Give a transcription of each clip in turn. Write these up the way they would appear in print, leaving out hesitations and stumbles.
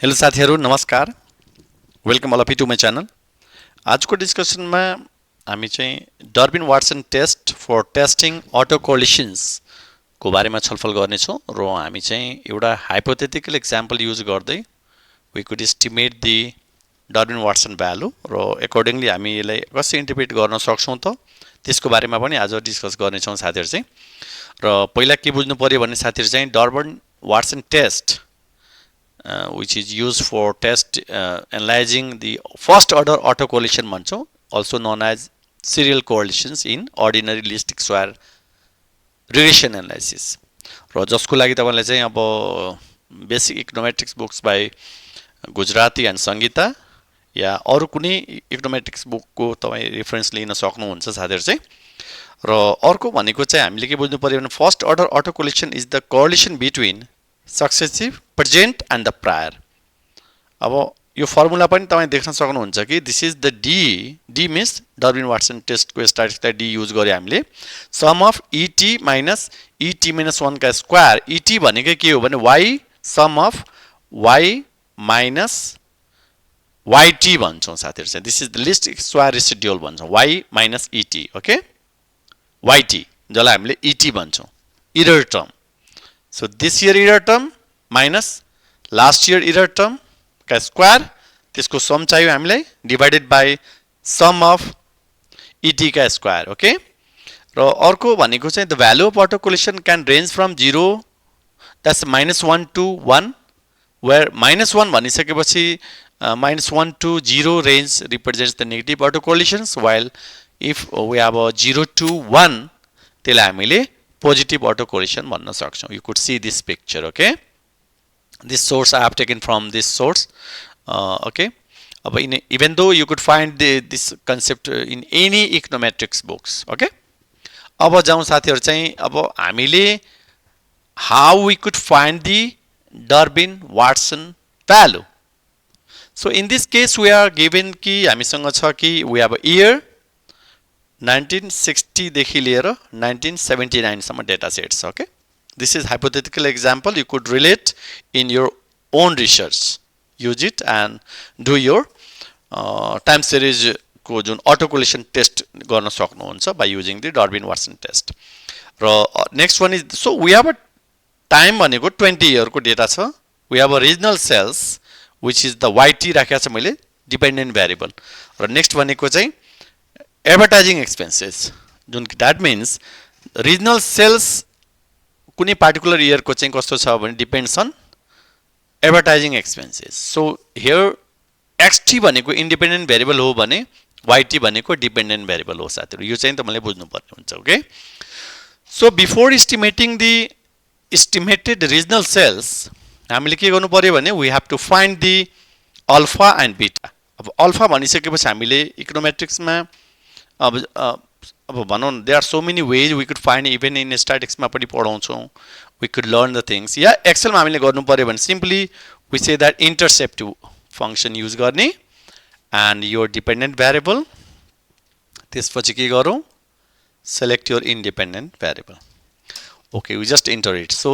Hello साथीहरु नमस्कार welcome all of you to my channel आजको डिस्कसनमा हामी चाहिँ Durbin Watson test for testing auto collisions को बारेमा छलफल गर्नेछौँ र हामी चाहिँ एउटा हाइपोथेटिकल एक्जाम्पल युज गर्दै we could estimate the Durbin Watson value र एकर्डिङली हामी यसलाई कसरी इन्टरप्रेट गर्न सक्छौँ त त्यसको बारेमा पनि आज डिस्कस गर्नेछौँ साथीहरु चाहिँ र पहिला के बुझ्नु पर्यो भने साथीहरु चाहिँ Durbin Watson test which is used for test analyzing the first order autocorrelation भन्छौँ also known as serial correlations in ordinary least square regression analysis र जसको लागि तपाईलाई चाहिँ अब basic econometrics books by Gujarati and Sangeeta या अरु कुनै इकोनोमेट्रिक्स बुकको तपाई रेफरेन्स लिन सक्नुहुन्छ साथीहरु चाहिँ र अर्को भनेको चाहिँ हामीले के बुझ्नु पर्यो भने first order autocorrelation is the correlation between successive present and the prior अब यो फर्मुला पनि तपाई देख्न सक्नुहुन्छ कि this is the D means Durbin Watson टेस्टको स्ट्याटिस्टिक्सलाई डी युज गरे हामीले sum of ET minus ET minus 1 का स्क्वायर इटी भनेको के हो भने Y sum of Y minus YT भन्छौँ साथीहरु चाहिँ this is the least square residual भन्छौँ वाई माइनस इटी ओके वाईटी जसलाई हामीले इटी भन्छौँ error term So this year error term minus last year error term का square त्यसको sum चाहियो हामीलाई divided by sum of ET का square okay र अर्को भनेको चाहिँ the value of autocorrelation can range from 0 that's minus 1 to 1 where minus 1 भनिसकेपछि minus 1 to 0 range represents the negative autocorrelations while if we have a 0 to 1 त्यसलाई हामीले positive autocorrelation भन्न सक्छौं you could see this picture okay this source I have taken from this source okay even though you could find this concept in any econometrics books okay अब जाउँ साथीहरु चाहिँ अब हामीले how we could find the Durbin Watson value so in this case we are given कि हामीसँग छ कि we have a year 1960 देखि लिएर 1979 सम्म data sets okay this is hypothetical example you could relate in your own research use it and do your time series को जुन autocorrelation test गर्न सक्नुहुन्छ by using the Durbin Watson test र next one is so we have a time भनेको 20 year को data छ we have a regional cells which is the YT राखेको छ मैले dependent variable र next भनेको चाहिँ advertising expenses जुन that means regional sales कुनै particular year को चाहिँ कस्तो छ भने depends on advertising expenses so here xt भनेको independent variable हो भने yt भनेको dependent variable हो साथीहरु यो चाहिँ तपाईले बुझ्नु पर्ने हुन्छ okay so before estimating the estimated regional sales हामीले के गर्नु पर्यो भने we have to find the alpha and beta अब alpha भनिसकेपछि हामीले इकोनोमेट्रिक्स मा अब भनौं there are so many ways we could find even in statistics मा पनि पढाउँछौं we could learn the things या एक्सेल मा हामीले गर्नु पर्यो भने simply we say that intercept function use गर्ने and your dependent variable त्यसपछि के गरौँ select your independent variable okay we just enter it so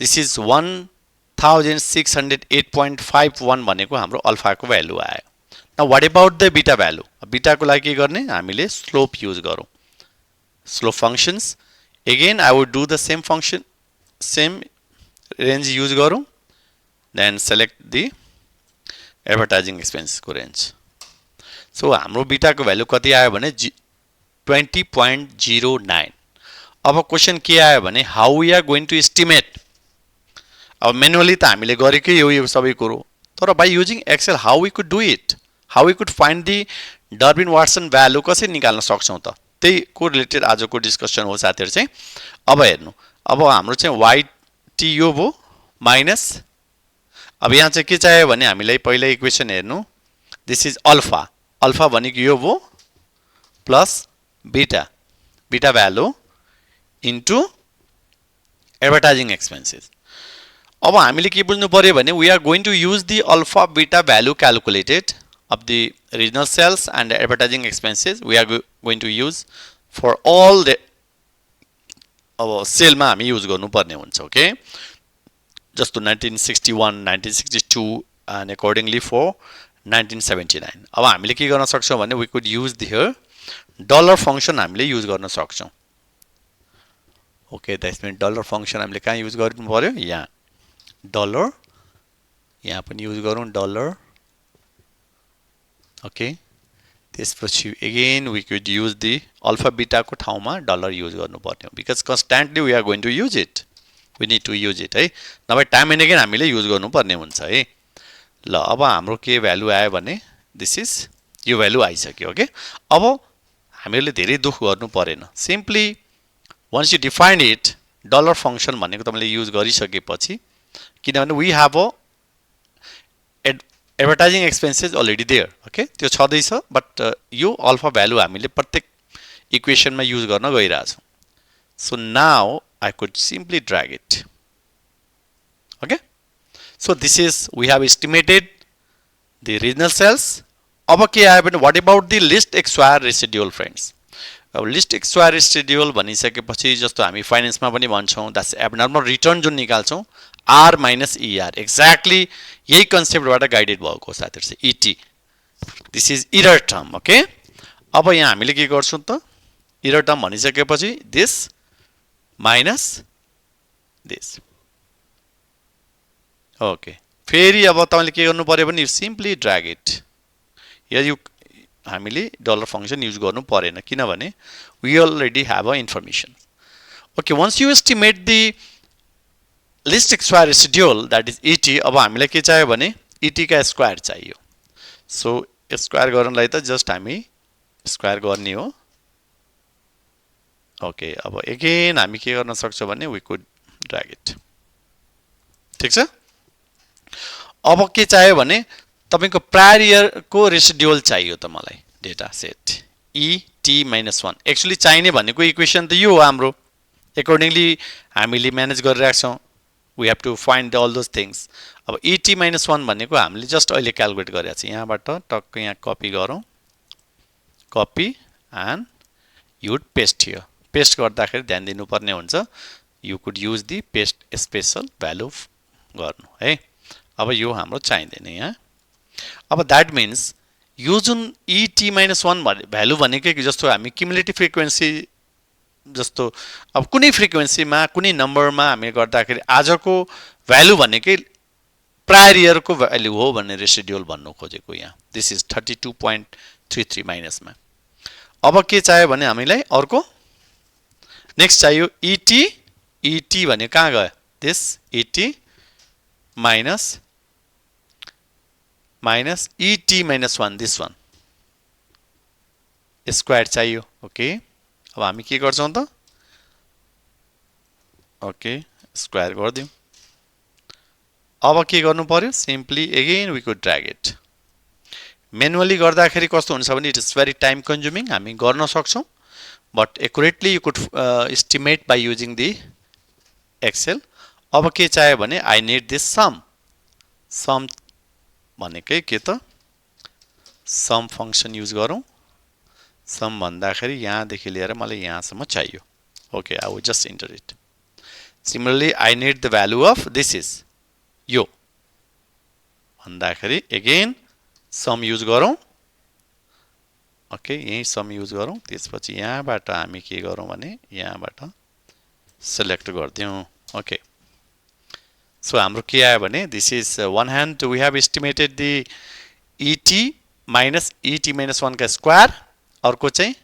this is 1608.51 भनेको हाम्रो अल्फा को भ्यालु आयो now what about the beta value beta को लागि के गर्ने हामीले slope use गरौँ slope functions again I would do the same function same range use गरौँ then select the advertising expense को range so हाम्रो beta को भ्यालु कति आयो भने 20.09 अब क्वेशन के आयो भने how we are going to estimate अब manually त हामीले गरेकै हो यो सबै कुरो तर by using excel how we could do it how we could find the Durbin Watson value कसरी निकाल्न सक्छौं त त्यही को रिलेटेड आजको डिस्कसन हो साथीहरु चाहिँ अब हेर्नु अब हाम्रो चाहिँ yt यो भो माइनस अब यहाँ चाहिँ के चाहियो भने हामीलाई पहिला इक्वेसन हेर्नु दिस इज अल्फा अल्फा भनेको यो भो plus beta beta value into advertising expenses अब हामीले के बुझ्नु पर्यो भने we are going to use the alpha beta value calculated of the regional sales and advertising expenses we are going to use for all the अब sale मा हामी use गर्नु पर्ने हुन्छ ओके जस्तो 1961 1962 and accordingly for 1979. अब हामीले के गर्न सक्छौं भने we could use the here dollar function हामीले युज गर्न सक्छौं. Okay, that means dollar function हामीले कहाँ युज गर्नु पर्यो? यहाँ dollar, यहाँ पनि युज गरौँ dollar. Okay, त्यसपछि again we could use the alpha beta को ठाउँमा dollar युज गर्नु पर्ने हो because constantly we are going to use it. We need to use it है. नभए टाइम एन्ड अगेन हामीले युज गर्नु पर्ने हुन्छ है. ल अब हाम्रो के भ्यालु आयो भने दिस इज यो भ्यालु आइसक्यो. ओके, अब हामीले धेरै दुख गर्नु परेन. Simply once you define it, dollar function भनेको तपाईले युज गरिसकेपछि, किनभने we have a advertising expenses already there. Okay, त्यो छदै छ, but यो अल्फा भ्यालु हामीले प्रत्येक इक्वेसनमा युज गर्न गइराछौं. So now I could simply drag it. Okay, so this is we have estimated the regional sales. अब के आयो भने what about the least square residual friends? अब least square residual भनिसकेपछि जस्तो हामी फाइनान्समा पनि भन्छौं that's abnormal return जुन निकाल्छौं R minus ER. एक्ज्याक्टली यही कन्सेप्टबाट गाइडेड भएको साथीहरु चाहिँ ET. This is error term. Okay, अब यहाँ हामीले के गर्छौं त error term भनिसकेपछि this minus this. Okay, फेरि अब तपाईले के गर्नु पर्यो भने you simply drag it. Here you हामीले dollar function युज गर्नु परेन किनभने we already have a information. Okay, once you estimate the least square residual, that is ET, अब हामीलाई के चाहियो भने ET का स्क्वायर चाहियो. So स्क्वायर गर्नलाई त जस्ट हामी स्क्वायर गर्ने हो. Okay, अब अगेन हामी के गर्न सक्छौं भने we could drag it. ठीक छ. अब के चाहियो भने तपाईको प्रायर इयर को रेसिडुअल चाहियो त मलाई डेटा सेट ET-1. एक्चुअली चाहिने भनेको इक्वेसन त यो हो हाम्रो. अकॉर्डिंगली हामीले manage गरिराछौं. we have to find all those things. अब ET-1 भनेको हामीले जस्ट अहिले क्याल्कुलेट गरेका छौं. यहाँबाट टक्क यहाँ कपी गरौँ, copy and you would paste here. Paste गर्दाखेरि ध्यान दिनुपर्ने हुन्छ you could use the paste special value गर्नु है. अब यो हाम्रो चाहिदैन यहाँ. अब that means यो जुन ET-1 भ्यालु भनेकै जस्तो हामी क्युमुलेटिभ फ्रिक्वेन्सी जस्तो अब कुनै फ्रिक्वेन्सीमा कुनै नम्बरमा हामी गर्दाखेरि आजको भ्यालु भनेकै प्रायर इयरको भ्यालु हो भन्ने रेसिडुअल भन्नु खोजेको यहाँ. This is 32.33 माइनसमा. अब के चाहियो भने हामीलाई अर्को नेक्स्ट चाहियो ET भने कहाँ गयो? This ET minus ET-1, this one square चाहियो. ओके, अब हामी के गर्छौं त? ओके, स्क्वायर गर्दियौ. अब के गर्नु पर्यो? Simply again we could drag it. Manually गर्दाखेरि कस्तो हुन्छ भने it is very time consuming. हामी गर्न सक्छौं but accurately you could estimate by using the Excel. अब के चाहियो भने आई नीड दिस सम भनेकै के त सम फंक्शन युज गरौँ. सम भन्दाखेरि यहाँदेखि लिएर मलाई यहाँसम्म चाहियो. Okay, I will just enter it. Similarly I need the value of this is यो भन्दाखेरि अगेन सम युज गरौँ. ओके, यही सम युज गरौँ. त्यसपछि यहाँबाट हामी के गरौँ भने यहाँबाट सिलेक्ट गर्दियौँ. ओके, सो हाम्रो के आयो भने this is one hand we have estimated the ET minus ET-1 का स्क्वायर. अर्को चाहिँ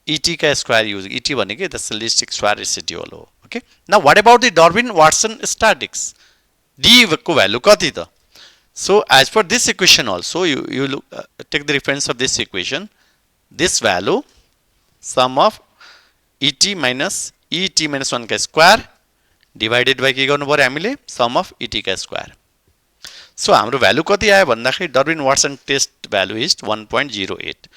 ET का स्क्वायर युज. ET भनेकै द लिस्ट स्क्वायर रेसिडुअल हो. Okay, now what about the Durbin Watson statics? D को भ्यालु कति त? So as per this equation also you look, take the reference of this equation. This value sum of ET minus ET-1 का square divided by के गर्नु पर्यो हामीले sum of ET का square. So हाम्रो भ्यालु कति आयो भन्दाखेरि डर्बिन-वाटसन टेस्ट भ्यालु इज 1.08.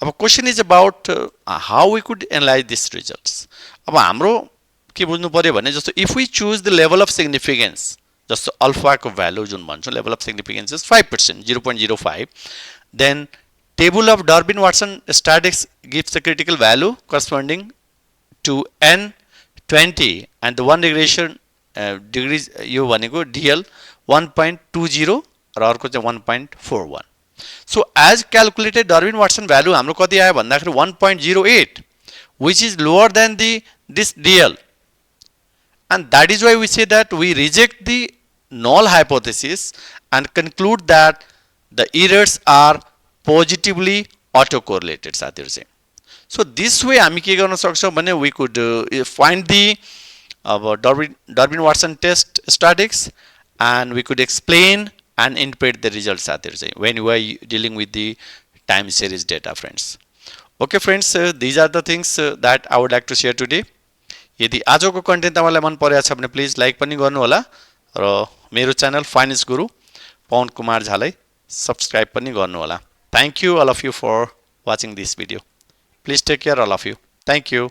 अब question is about how we could analyse this results. अब हाम्रो के बुझ्नु पर्यो भने जस्तो if we choose the level of significance, जस्तो अल्फा को भ्यालु जुन भन्छौं level of significance is 5%, 0.05, then table of Durbin Watson statics gives the critical value corresponding to N20 and the one regression degrees यो भनेको DL 1.20 र अर्को चाहिँ 1.41. So as calculated Darwin Watson value हाम्रो कति आयो भन्दाखेरि 1.08, which is lower than this DL, and that is why we say that we reject the null hypothesis and conclude that the errors are positively autocorrelated साथीहरु चाहिँ. So this way हामी के गर्न सक्छौं भने we could find the Darwin Watson test statistics, and we could explain and interpret the results साथीहरु चाहिँ when we are dealing with the time series data, friends. Okay friends, these are the things that I would like to share today. यदि आजको content तपाईलाई मन परेको छ भने please like पनि गर्नु होला र मेरो च्यानल फाइनान्स गुरु पवन कुमार झालाई सब्स्क्राइब पनि गर्नु होला. Thank you all of you for watching this video. Please take care all of you. Thank you.